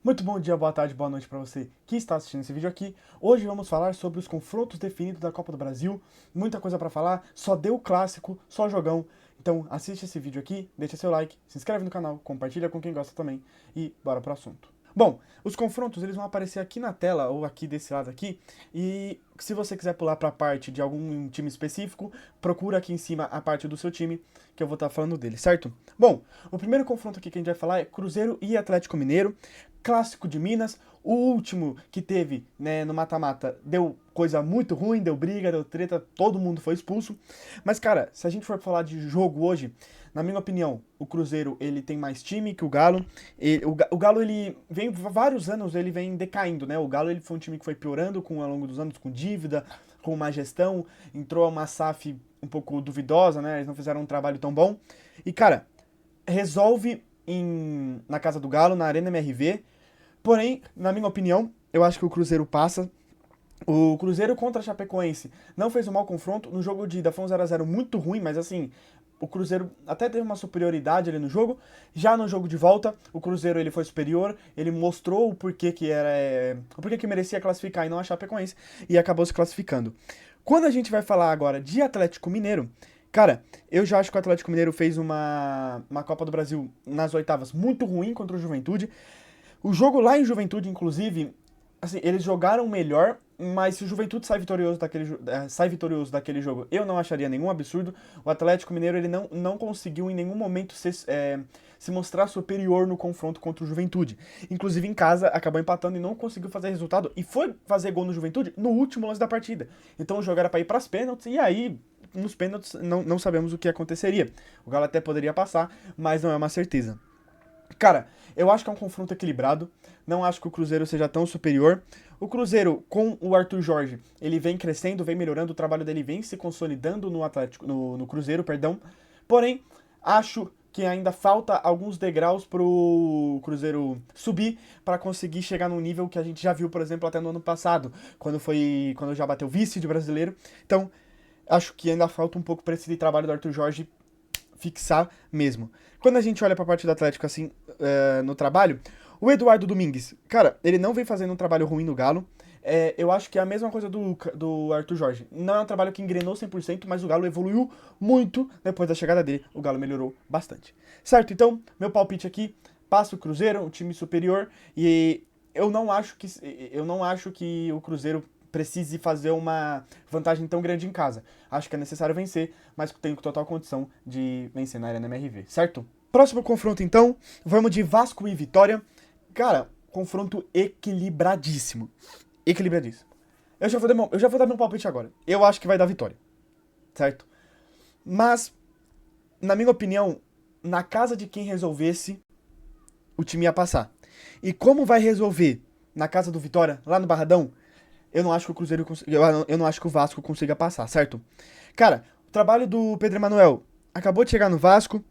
Muito bom dia, boa tarde, boa noite para você que está assistindo esse vídeo aqui. Hoje vamos falar sobre os confrontos definidos da Copa do Brasil. Muita coisa para falar, só deu clássico, só jogão. Então assiste esse vídeo aqui, deixa seu like, se inscreve no canal, compartilha com quem gosta também e bora pro assunto. Bom, os confrontos eles vão aparecer aqui na tela ou aqui desse lado aqui, e se você quiser pular para a parte de algum time específico, procura aqui em cima a parte do seu time que eu vou estar falando dele, certo? Bom, o primeiro confronto aqui que a gente vai falar é Cruzeiro e Atlético Mineiro, clássico de Minas. O último que teve, né, no mata-mata deu coisa muito ruim, deu briga, deu treta, todo mundo foi expulso. Mas, cara, se a gente for falar de jogo hoje, na minha opinião, o Cruzeiro ele tem mais time que o Galo. O Galo, ele vem vários anos, ele vem decaindo, né? O Galo ele foi um time que foi piorando ao longo dos anos, com dívida, com má gestão, entrou uma SAF um pouco duvidosa, né? Eles não fizeram um trabalho tão bom. E, cara, resolve na casa do Galo, na Arena MRV. Porém, na minha opinião, eu acho que o Cruzeiro passa. O Cruzeiro contra a Chapecoense não fez um mau confronto. No jogo de ida foi um 0x0 muito ruim, mas assim, o Cruzeiro até teve uma superioridade ali no jogo. Já no jogo de volta, o Cruzeiro ele foi superior, ele mostrou o porquê que o porquê que merecia classificar e não a Chapecoense, e acabou se classificando. Quando a gente vai falar agora de Atlético Mineiro, cara, eu já acho que o Atlético Mineiro fez uma Copa do Brasil nas oitavas muito ruim contra o Juventude. O jogo lá em Juventude, inclusive, assim, eles jogaram melhor, mas se o Juventude sai vitorioso daquele jogo, eu não acharia nenhum absurdo. O Atlético Mineiro ele não conseguiu em nenhum momento se mostrar superior no confronto contra o Juventude. Inclusive em casa, acabou empatando e não conseguiu fazer resultado. E foi fazer gol no Juventude no último lance da partida. Então o jogo era para ir para as pênaltis e aí nos pênaltis não sabemos o que aconteceria. O Galo até poderia passar, mas não é uma certeza. Cara, eu acho que é um confronto equilibrado. Não acho que o Cruzeiro seja tão superior. O Cruzeiro, com o Arthur Jorge, ele vem crescendo, vem melhorando, o trabalho dele vem se consolidando no Cruzeiro, perdão. Porém, acho que ainda falta alguns degraus pro Cruzeiro subir para conseguir chegar num nível que a gente já viu, por exemplo, até no ano passado, quando já bateu vice de brasileiro. Então, acho que ainda falta um pouco para esse trabalho do Arthur Jorge fixar mesmo. Quando a gente olha pra parte do Atlético, assim, no trabalho, o Eduardo Domingues, cara, ele não vem fazendo um trabalho ruim no Galo. Eu acho que é a mesma coisa do Arthur Jorge. Não é um trabalho que engrenou 100%, mas o Galo evoluiu muito depois da chegada dele. O Galo melhorou bastante. Certo? Então, meu palpite aqui, passa o Cruzeiro, um time superior, e eu não acho que o Cruzeiro precise fazer uma vantagem tão grande em casa. Acho que é necessário vencer, mas tenho total condição de vencer na Arena MRV, certo? Próximo confronto, então, vamos de Vasco e Vitória. Cara, confronto equilibradíssimo. Equilibradíssimo. Eu já vou dar meu palpite agora. Eu acho que vai dar Vitória, certo? Mas, na minha opinião, na casa de quem resolvesse, o time ia passar. E como vai resolver na casa do Vitória, lá no Barradão, eu não acho que o eu não acho que o Vasco consiga passar, certo? Cara, o trabalho do Pedro Emanuel acabou de chegar no Vasco,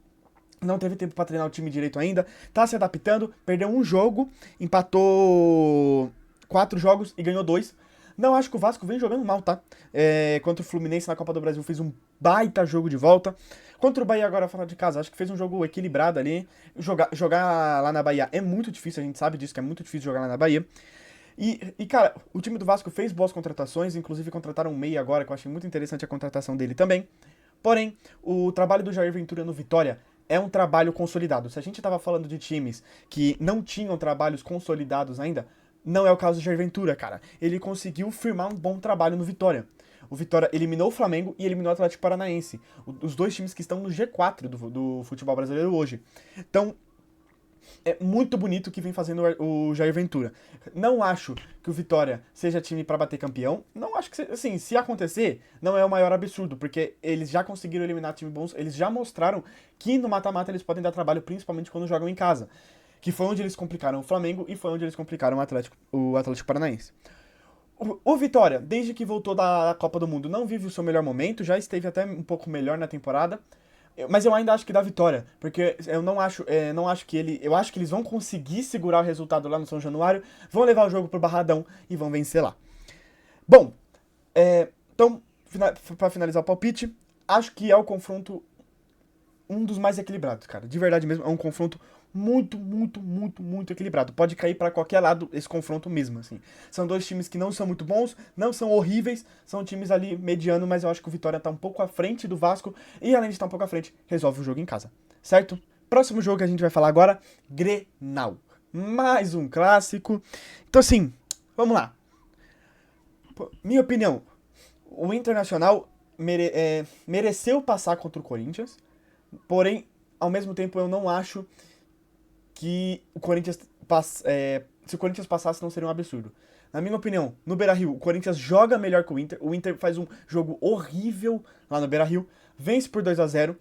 não teve tempo pra treinar o time direito ainda, tá se adaptando, perdeu um jogo, empatou 4 jogos e ganhou 2. Não acho que o Vasco vem jogando mal, tá? Contra o Fluminense na Copa do Brasil fez um baita jogo de volta. Contra o Bahia agora fora de casa, acho que fez um jogo equilibrado ali. Jogar lá na Bahia é muito difícil, a gente sabe disso, que é muito difícil jogar lá na Bahia. Cara, o time do Vasco fez boas contratações, inclusive contrataram um meia agora, que eu achei muito interessante a contratação dele também. Porém, o trabalho do Jair Ventura no Vitória é um trabalho consolidado. Se a gente estava falando de times que não tinham trabalhos consolidados ainda, não é o caso do Jair Ventura, cara. Ele conseguiu firmar um bom trabalho no Vitória. O Vitória eliminou o Flamengo e eliminou o Atlético Paranaense. Os dois times que estão no G4 do futebol brasileiro hoje. Então, é muito bonito o que vem fazendo o Jair Ventura. Não acho que o Vitória seja time para bater campeão. Não acho que, assim, se acontecer, não é o maior absurdo, porque eles já conseguiram eliminar times bons, eles já mostraram que no mata-mata eles podem dar trabalho, principalmente quando jogam em casa. Que foi onde eles complicaram o Flamengo e foi onde eles complicaram o Atlético Paranaense. O Vitória, desde que voltou da Copa do Mundo, não vive o seu melhor momento, já esteve até um pouco melhor na temporada. Mas eu ainda acho que dá Vitória, porque eu não acho que eu acho que eles vão conseguir segurar o resultado lá no São Januário, vão levar o jogo pro Barradão e vão vencer lá. Bom, então, pra finalizar o palpite, acho que é o confronto um dos mais equilibrados, cara. De verdade mesmo, é um confronto muito, muito, muito, muito equilibrado. Pode cair pra qualquer lado esse confronto mesmo, assim. São dois times que não são muito bons, não são horríveis, são times ali mediano, mas eu acho que o Vitória tá um pouco à frente do Vasco e além de estar um pouco à frente, resolve o jogo em casa, certo? Próximo jogo que a gente vai falar agora, Grenal. Mais um clássico. Então assim, vamos lá. Pô, minha opinião, o Internacional mereceu passar contra o Corinthians, porém, ao mesmo tempo, eu não acho que o Corinthians se o Corinthians passasse não seria um absurdo. Na minha opinião, no Beira-Rio, o Corinthians joga melhor que o Inter faz um jogo horrível lá no Beira-Rio, vence por 2-0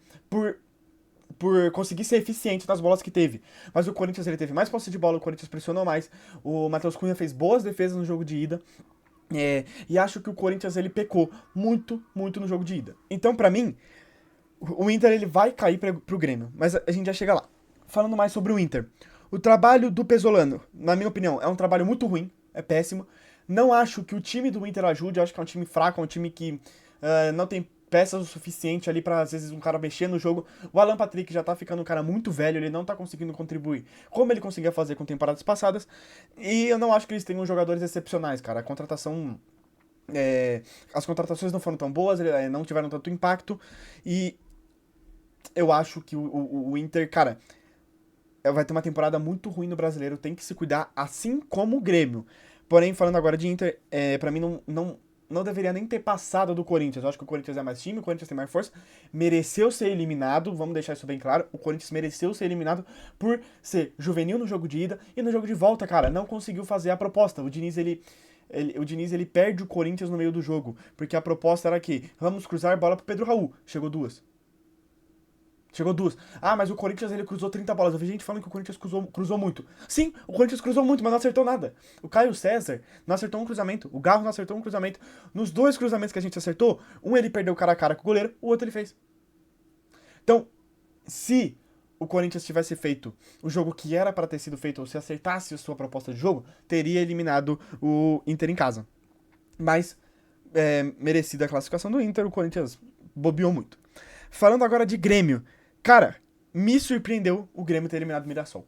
por conseguir ser eficiente nas bolas que teve. Mas o Corinthians ele teve mais posse de bola, o Corinthians pressionou mais, o Matheus Cunha fez boas defesas no jogo de ida. E acho que o Corinthians ele pecou muito, muito no jogo de ida. Então, pra mim, o Inter ele vai cair pro Grêmio, mas a gente já chega lá. Falando mais sobre o Inter. O trabalho do Pesolano, na minha opinião, é um trabalho muito ruim, é péssimo. Não acho que o time do Inter ajude, acho que é um time fraco, é um time que não tem peças o suficiente ali pra, às vezes, um cara mexer no jogo. O Alan Patrick já tá ficando um cara muito velho, ele não tá conseguindo contribuir como ele conseguia fazer com temporadas passadas. E eu não acho que eles tenham jogadores excepcionais, cara. A contratação as contratações não foram tão boas, não tiveram tanto impacto, e eu acho que o Inter, cara, vai ter uma temporada muito ruim no Brasileiro, tem que se cuidar, assim como o Grêmio. Porém, falando agora de Inter, pra mim não deveria nem ter passado do Corinthians. Eu acho que o Corinthians é mais time, o Corinthians tem mais força, mereceu ser eliminado, vamos deixar isso bem claro, o Corinthians mereceu ser eliminado por ser juvenil no jogo de ida, e no jogo de volta, cara, não conseguiu fazer a proposta. O Diniz, ele perde o Corinthians no meio do jogo, porque a proposta era que vamos cruzar a bola pro Pedro Raul. Chegou duas. Ah, mas o Corinthians ele cruzou 30 bolas. Eu vi gente falando que o Corinthians cruzou muito. Sim, o Corinthians cruzou muito, mas não acertou nada. O Caio César não acertou um cruzamento. O Garro não acertou um cruzamento. Nos dois cruzamentos que a gente acertou, um ele perdeu cara a cara com o goleiro, o outro ele fez. Então, se o Corinthians tivesse feito o jogo que era para ter sido feito, ou se acertasse a sua proposta de jogo, teria eliminado o Inter em casa. Mas, merecida a classificação do Inter, o Corinthians bobeou muito. Falando agora de Grêmio, cara, me surpreendeu o Grêmio ter eliminado o Mirassol.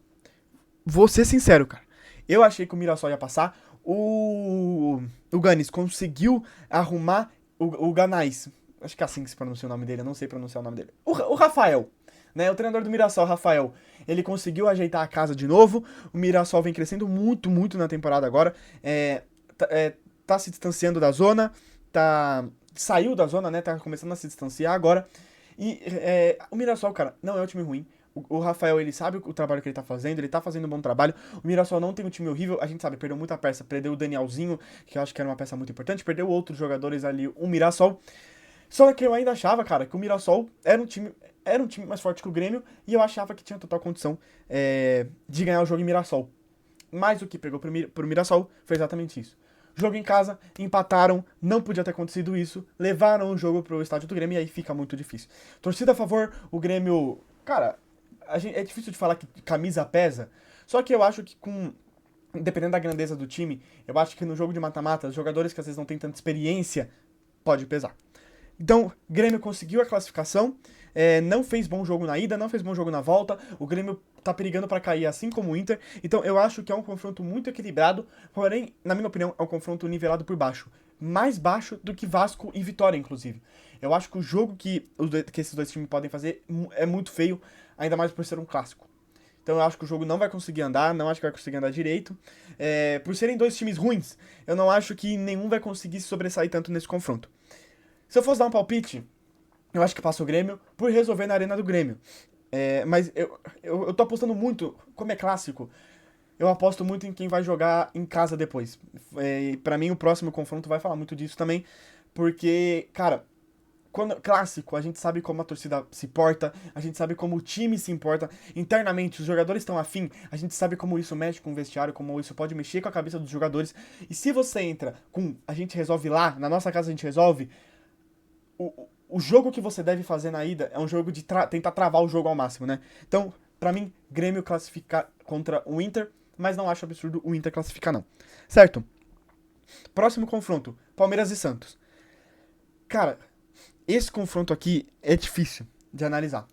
Vou ser sincero, cara. Eu achei que o Mirassol ia passar. O Ganis conseguiu arrumar o Ganais. Acho que é assim que se pronuncia o nome dele, eu não sei pronunciar o nome dele. O Rafael, né? O treinador do Mirassol, Rafael. Ele conseguiu ajeitar a casa de novo. O Mirassol vem crescendo muito, muito na temporada agora. Tá se distanciando da zona. Saiu da zona, né? Tá começando a se distanciar agora. E o Mirassol, cara, não é um time ruim. O Rafael, ele sabe o trabalho que ele tá fazendo um bom trabalho. O Mirassol não tem um time horrível, a gente sabe, perdeu muita peça. Perdeu o Danielzinho, que eu acho que era uma peça muito importante. Perdeu outros jogadores ali, o Mirassol. Só que eu ainda achava, cara, que o Mirassol era um time mais forte que o Grêmio. E eu achava que tinha total condição de ganhar o jogo em Mirassol. Mas o que pegou pro Mirassol foi exatamente isso. Jogo em casa, empataram, não podia ter acontecido isso, levaram o jogo pro estádio do Grêmio e aí fica muito difícil. Torcida a favor, o Grêmio... Cara, é difícil de falar que camisa pesa, só que eu acho que dependendo da grandeza do time, eu acho que no jogo de mata-mata, os jogadores que às vezes não têm tanta experiência, pode pesar. Então, Grêmio conseguiu a classificação, não fez bom jogo na ida, não fez bom jogo na volta, o Grêmio tá perigando pra cair assim como o Inter, então eu acho que é um confronto muito equilibrado, porém, na minha opinião, é um confronto nivelado por baixo. Mais baixo do que Vasco e Vitória, inclusive. Eu acho que o jogo que esses dois times podem fazer é muito feio, ainda mais por ser um clássico. Então eu acho que o jogo não vai conseguir andar, não acho que vai conseguir andar direito. Por serem dois times ruins, eu não acho que nenhum vai conseguir se sobressair tanto nesse confronto. Se eu fosse dar um palpite, eu acho que passa o Grêmio por resolver na arena do Grêmio. Mas eu tô apostando muito, como é clássico, eu aposto muito em quem vai jogar em casa depois. Pra mim, o próximo confronto vai falar muito disso também, porque, cara, clássico, a gente sabe como a torcida se porta, a gente sabe como o time se importa, internamente os jogadores estão afim, a gente sabe como isso mexe com o vestiário, como isso pode mexer com a cabeça dos jogadores, e se você entra com a gente resolve lá, na nossa casa a gente resolve, o jogo que você deve fazer na ida é um jogo de tentar travar o jogo ao máximo, né? Então, pra mim, Grêmio classificar contra o Inter, mas não acho absurdo o Inter classificar, não. Certo? Próximo confronto, Palmeiras e Santos. Cara, esse confronto aqui é difícil de analisar.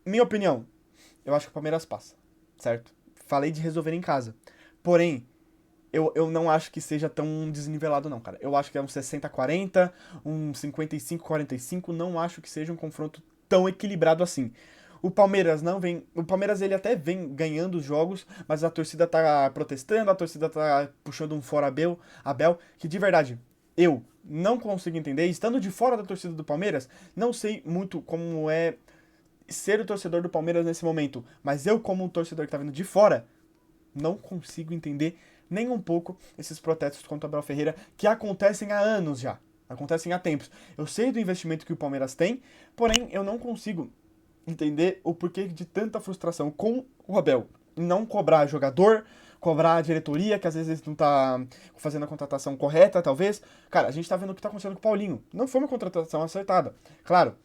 Minha opinião, eu acho que o Palmeiras passa. certo? Falei de resolver em casa. Porém, eu não acho que seja tão desnivelado não, cara. Eu acho que é um 60-40, um 55-45, não acho que seja um confronto tão equilibrado assim. O Palmeiras não vem. O Palmeiras ele até vem ganhando os jogos, mas a torcida tá protestando, a torcida tá puxando um fora Abel, que de verdade, eu não consigo entender. Estando de fora da torcida do Palmeiras, não sei muito como é ser o torcedor do Palmeiras nesse momento, mas eu, como um torcedor que tá vindo de fora, não consigo entender nem um pouco esses protestos contra o Abel Ferreira que acontecem há anos já. Acontecem há tempos. Eu sei do investimento que o Palmeiras tem, porém eu não consigo entender o porquê de tanta frustração com o Abel. Em não cobrar jogador, cobrar a diretoria, que às vezes não tá fazendo a contratação correta, talvez. Cara, a gente tá vendo o que tá acontecendo com o Paulinho. Não foi uma contratação acertada. Claro,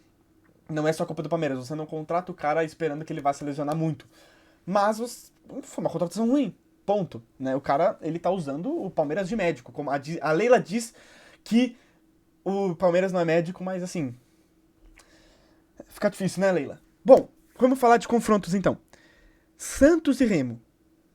não é só culpa do Palmeiras. Você não contrata o cara esperando que ele vá se lesionar muito. Mas foi uma contratação ruim. Ponto. Né? O cara, ele tá usando o Palmeiras de médico. Como a Leila diz que o Palmeiras não é médico, mas assim. Fica difícil, né, Leila? Bom, vamos falar de confrontos então. Santos e Remo.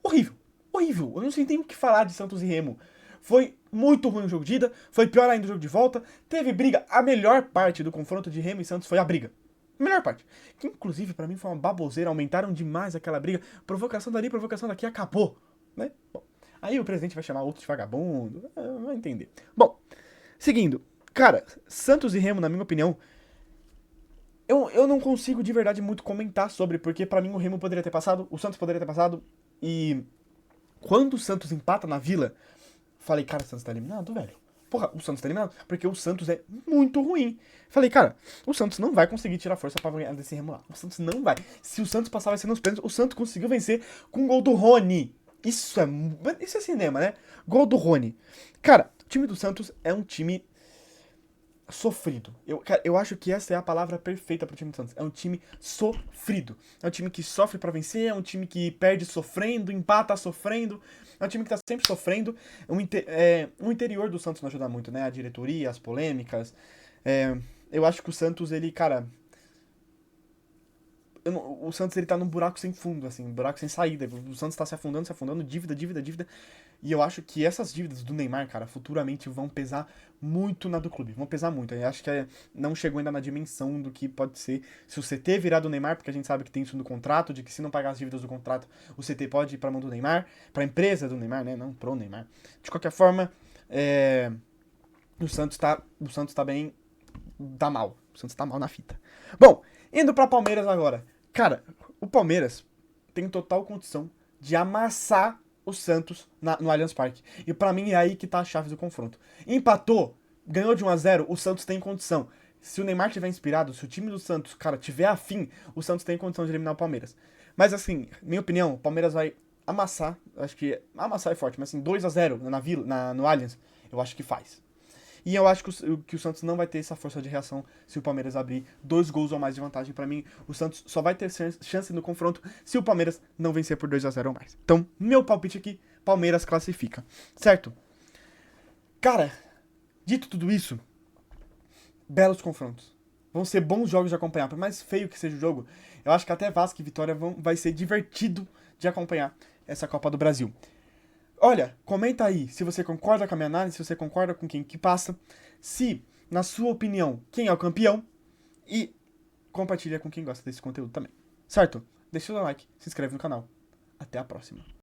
Horrível. Horrível. Eu não sei nem o que falar de Santos e Remo. Foi muito ruim o jogo de ida, foi pior ainda o jogo de volta. Teve briga. A melhor parte do confronto de Remo e Santos foi a briga. Melhor parte. Que inclusive pra mim foi uma baboseira, aumentaram demais aquela briga. Provocação dali, provocação daqui, acabou. Né? Bom, aí o presidente vai chamar outro de vagabundo. Vai entender. Bom, seguindo. Cara, Santos e Remo, na minha opinião, eu não consigo de verdade muito comentar sobre, porque pra mim o Remo poderia ter passado, o Santos poderia ter passado, e quando o Santos empata na Vila, falei, cara, o Santos tá eliminado, velho. Porra, o Santos tá eliminado, porque o Santos é muito ruim. Falei, cara, o Santos não vai conseguir tirar força pra ganhar desse Remo lá. O Santos não vai. Se o Santos passar, vai ser nos pênaltis. O Santos conseguiu vencer com o gol do Rony. Isso é cinema, né? Gol do Rony. Cara, o time do Santos é um time sofrido. Cara, eu acho que essa é a palavra perfeita pro time do Santos. É um time sofrido. É um time que sofre pra vencer, é um time que perde sofrendo, empata sofrendo. É um time que tá sempre sofrendo. O interior do Santos não ajuda muito, né? A diretoria, as polêmicas. Eu acho que o Santos, ele, cara, o Santos ele tá num buraco sem fundo, assim, um buraco sem saída. O Santos tá se afundando, dívida, dívida, dívida. E eu acho que essas dívidas do Neymar, cara, futuramente vão pesar muito na do clube. Vão pesar muito. Eu acho que não chegou ainda na dimensão do que pode ser se o CT virar do Neymar, porque a gente sabe que tem isso no contrato, de que se não pagar as dívidas do contrato, o CT pode ir pra mão do Neymar, pra empresa do Neymar, né? Não pro Neymar. De qualquer forma, o Santos tá bem. Tá mal. O Santos tá mal na fita. Bom, indo pra Palmeiras agora. Cara, o Palmeiras tem total condição de amassar o Santos no Allianz Parque. E pra mim é aí que tá a chave do confronto. Empatou, ganhou de 1-0, o Santos tem condição. Se o Neymar tiver inspirado, se o time do Santos, cara, tiver afim, o Santos tem condição de eliminar o Palmeiras. Mas assim, minha opinião, o Palmeiras vai amassar, acho que amassar é forte, mas assim, 2-0 na Vila, no Allianz, eu acho que faz. E eu acho que o Santos não vai ter essa força de reação se o Palmeiras abrir 2 gols ou mais de vantagem. Pra mim, o Santos só vai ter chance no confronto se o Palmeiras não vencer por 2-0 ou mais. Então, meu palpite aqui, Palmeiras classifica. Certo? Cara, dito tudo isso, belos confrontos. Vão ser bons jogos de acompanhar. Por mais feio que seja o jogo, eu acho que até Vasco e Vitória vai ser divertido de acompanhar essa Copa do Brasil. Olha, comenta aí se você concorda com a minha análise, se você concorda com quem que passa, se, na sua opinião, quem é o campeão, e compartilha com quem gosta desse conteúdo também. Certo? Deixa o like, se inscreve no canal. Até a próxima.